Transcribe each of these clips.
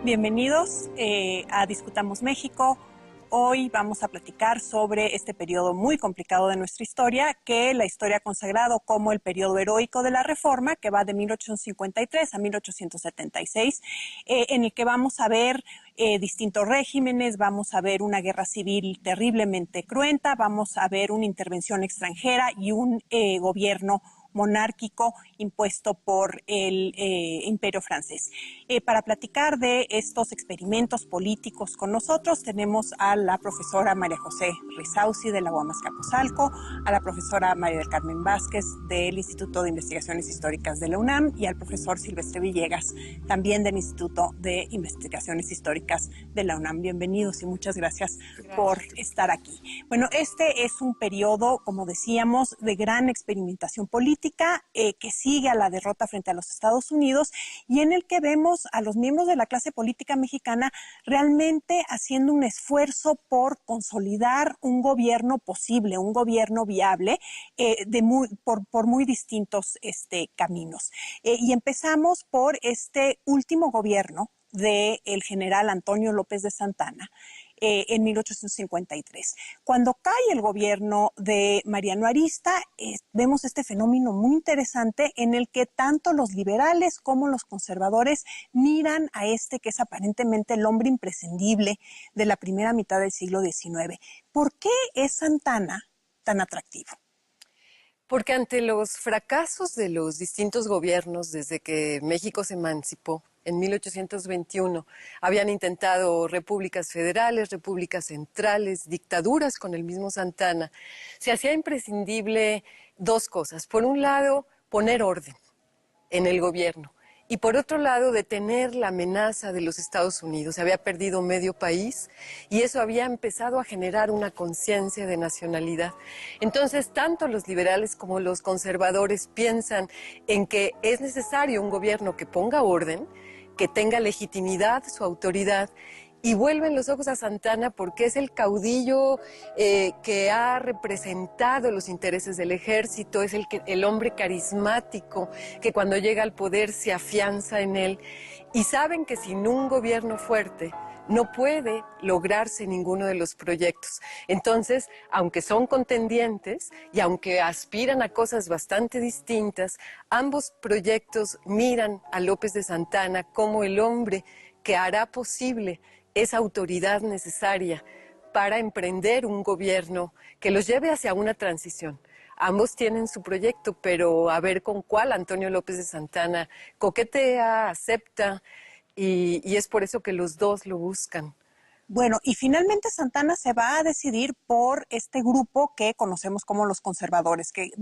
Bienvenidos a Discutamos México. Hoy vamos a platicar sobre este periodo muy complicado de nuestra historia, que la historia ha consagrado como el periodo heroico de la Reforma, que va de 1853 a 1876, en el que vamos a ver distintos regímenes, vamos a ver una guerra civil terriblemente cruenta, vamos a ver una intervención extranjera y un gobierno monárquico impuesto por el Imperio francés. Para platicar de estos experimentos políticos con nosotros tenemos a la profesora María José Risauzi de la UAM Azcapotzalco, a la profesora María del Carmen Vázquez del Instituto de Investigaciones Históricas de la UNAM y al profesor Silvestre Villegas, también del Instituto de Investigaciones Históricas de la UNAM. Bienvenidos y muchas gracias por estar aquí. Bueno, este es un periodo, como decíamos, de gran experimentación política, que sigue a la derrota frente a los Estados Unidos y en el que vemos a los miembros de la clase política mexicana realmente haciendo un esfuerzo por consolidar un gobierno posible, un gobierno viable, por muy distintos caminos. Y empezamos por este último gobierno del general Antonio López de Santana, en 1853. Cuando cae el gobierno de Mariano Arista, vemos este fenómeno muy interesante en el que tanto los liberales como los conservadores miran a que es aparentemente el hombre imprescindible de la primera mitad del siglo XIX. ¿Por qué es Santana tan atractivo? Porque ante los fracasos de los distintos gobiernos desde que México se emancipó, en 1821, habían intentado repúblicas federales, repúblicas centrales, dictaduras con el mismo Santana. Se hacía imprescindible dos cosas. Por un lado, poner orden en el gobierno. Y por otro lado, detener la amenaza de los Estados Unidos. Se había perdido medio país y eso había empezado a generar una conciencia de nacionalidad. Entonces, tanto los liberales como los conservadores piensan en que es necesario un gobierno que ponga orden, que tenga legitimidad, su autoridad, y vuelven los ojos a Santana porque es el caudillo que ha representado los intereses del ejército, es el hombre carismático que cuando llega al poder se afianza en él. Y saben que sin un gobierno fuerte no puede lograrse ninguno de los proyectos. Entonces, aunque son contendientes y aunque aspiran a cosas bastante distintas, ambos proyectos miran a López de Santana como el hombre que hará posible esa autoridad necesaria para emprender un gobierno que los lleve hacia una transición. Ambos tienen su proyecto, pero a ver con cuál Antonio López de Santana coquetea, acepta, y es por eso que los dos lo buscan. Bueno, y finalmente Santana se va a decidir por este grupo que conocemos como los conservadores, que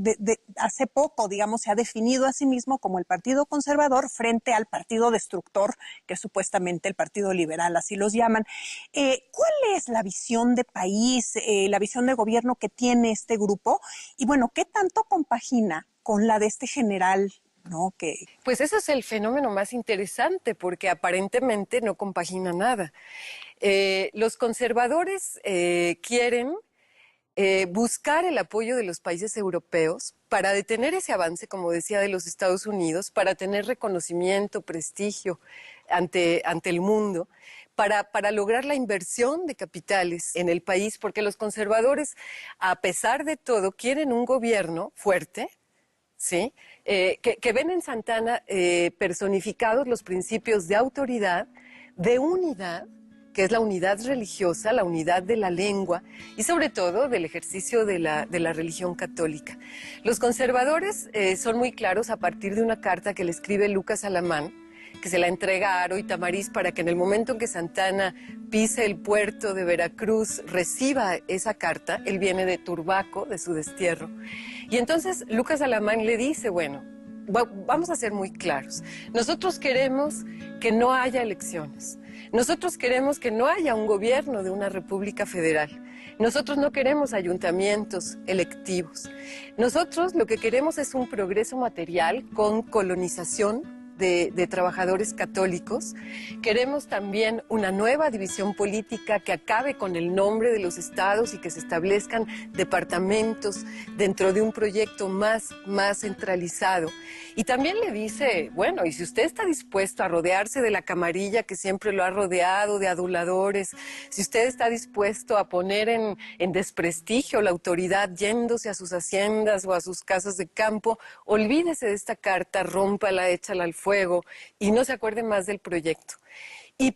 hace poco, digamos, se ha definido a sí mismo como el Partido Conservador frente al Partido Destructor, que es supuestamente el Partido Liberal, así los llaman. ¿Cuál es la visión de país, la visión de gobierno que tiene este grupo? Y bueno, ¿qué tanto compagina con la de este general, ¿no? Pues ese es el fenómeno más interesante, porque aparentemente no compagina nada. Los conservadores quieren buscar el apoyo de los países europeos para detener ese avance, como decía, de los Estados Unidos, para tener reconocimiento, prestigio ante el mundo, para lograr la inversión de capitales en el país, porque los conservadores, a pesar de todo, quieren un gobierno fuerte, ¿sí? Que ven en Santana personificados los principios de autoridad, de unidad, que es la unidad religiosa, la unidad de la lengua y sobre todo del ejercicio de la religión católica. Los conservadores son muy claros a partir de una carta que le escribe Lucas Alamán, que se la entrega a Haro y Tamariz para que en el momento en que Santana pise el puerto de Veracruz reciba esa carta. Él viene de Turbaco, de su destierro. Y entonces Lucas Alamán le dice, bueno, vamos a ser muy claros. Nosotros queremos que no haya elecciones. Nosotros queremos que no haya un gobierno de una república federal. Nosotros no queremos ayuntamientos electivos. Nosotros lo que queremos es un progreso material con colonización de trabajadores católicos. Queremos también una nueva división política que acabe con el nombre de los estados y que se establezcan departamentos dentro de un proyecto más centralizado. Y también le dice, bueno, y si usted está dispuesto a rodearse de la camarilla que siempre lo ha rodeado, de aduladores, si usted está dispuesto a poner en desprestigio la autoridad yéndose a sus haciendas o a sus casas de campo, olvídese de esta carta, rómpala, échala al fuego y no se acuerde más del proyecto.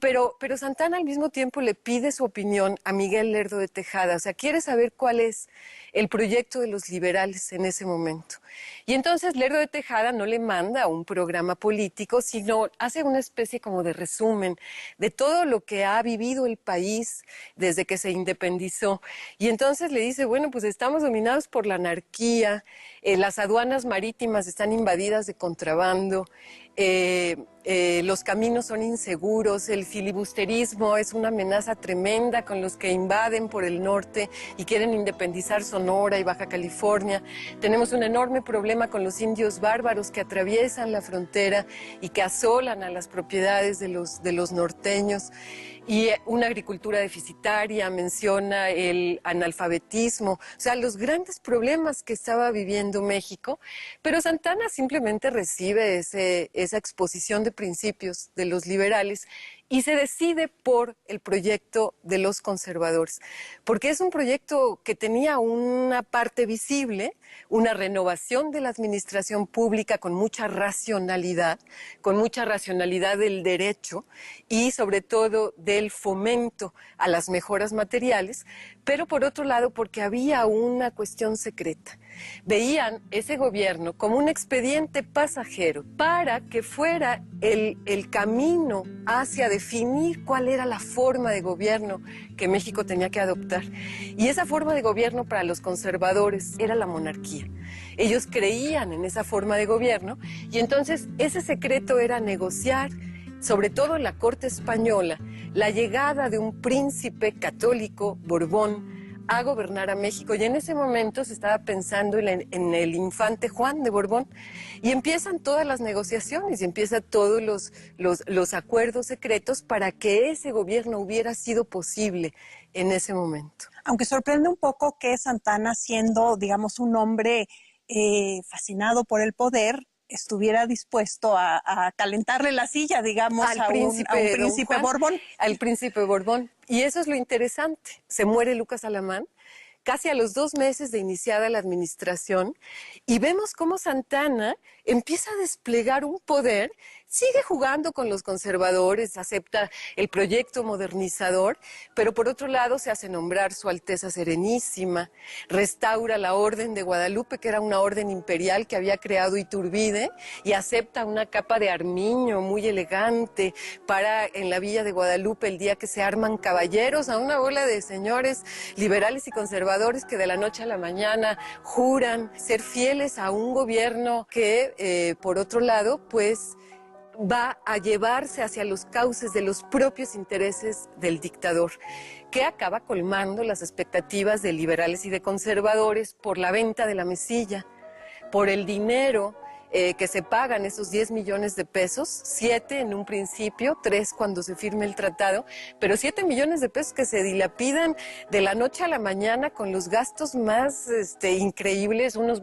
Pero Santana al mismo tiempo le pide su opinión a Miguel Lerdo de Tejada, o sea, quiere saber cuál es el proyecto de los liberales en ese momento. Y entonces Lerdo de Tejada no le manda un programa político, sino hace una especie como de resumen de todo lo que ha vivido el país desde que se independizó. Y entonces le dice, bueno, pues estamos dominados por la anarquía, las aduanas marítimas están invadidas de contrabando, los caminos son inseguros, el filibusterismo es una amenaza tremenda con los que invaden por el norte y quieren independizar Sonora y Baja California. Tenemos un enorme problema con los indios bárbaros que atraviesan la frontera y que asolan a las propiedades de los norteños. Y una agricultura deficitaria, menciona el analfabetismo, o sea, los grandes problemas que estaba viviendo México, pero Santana simplemente recibe esa exposición de principios de los liberales y se decide por el proyecto de los conservadores, porque es un proyecto que tenía una parte visible, una renovación de la administración pública con mucha racionalidad del derecho y sobre todo del fomento a las mejoras materiales, pero por otro lado porque había una cuestión secreta. Veían ese gobierno como un expediente pasajero para que fuera el camino hacia definir cuál era la forma de gobierno que México tenía que adoptar. Y esa forma de gobierno para los conservadores era la monarquía. Ellos creían en esa forma de gobierno y entonces ese secreto era negociar, sobre todo en la corte española, la llegada de un príncipe católico, Borbón, a gobernar a México. Y en ese momento se estaba pensando en el infante Juan de Borbón y empiezan todas las negociaciones y empiezan todos los acuerdos secretos para que ese gobierno hubiera sido posible en ese momento. Aunque sorprende un poco que Santana, siendo, digamos, un hombre fascinado por el poder, estuviera dispuesto a calentarle la silla, digamos, a un príncipe Borbón. Al príncipe Borbón. Y eso es lo interesante. Se muere Lucas Alamán casi a los 2 meses de iniciada la administración y vemos cómo Santana empieza a desplegar un poder, sigue jugando con los conservadores, acepta el proyecto modernizador, pero por otro lado se hace nombrar Su Alteza Serenísima, restaura la Orden de Guadalupe, que era una orden imperial que había creado Iturbide, y acepta una capa de armiño muy elegante para en la Villa de Guadalupe el día que se arman caballeros a una bola de señores liberales y conservadores que de la noche a la mañana juran ser fieles a un gobierno que, por otro lado, pues va a llevarse hacia los cauces de los propios intereses del dictador, que acaba colmando las expectativas de liberales y de conservadores por la venta de la mesilla, por el dinero que se pagan, esos 10 millones de pesos, 7 en un principio, 3 cuando se firme el tratado, pero 7 millones de pesos que se dilapidan de la noche a la mañana con los gastos más increíbles, unos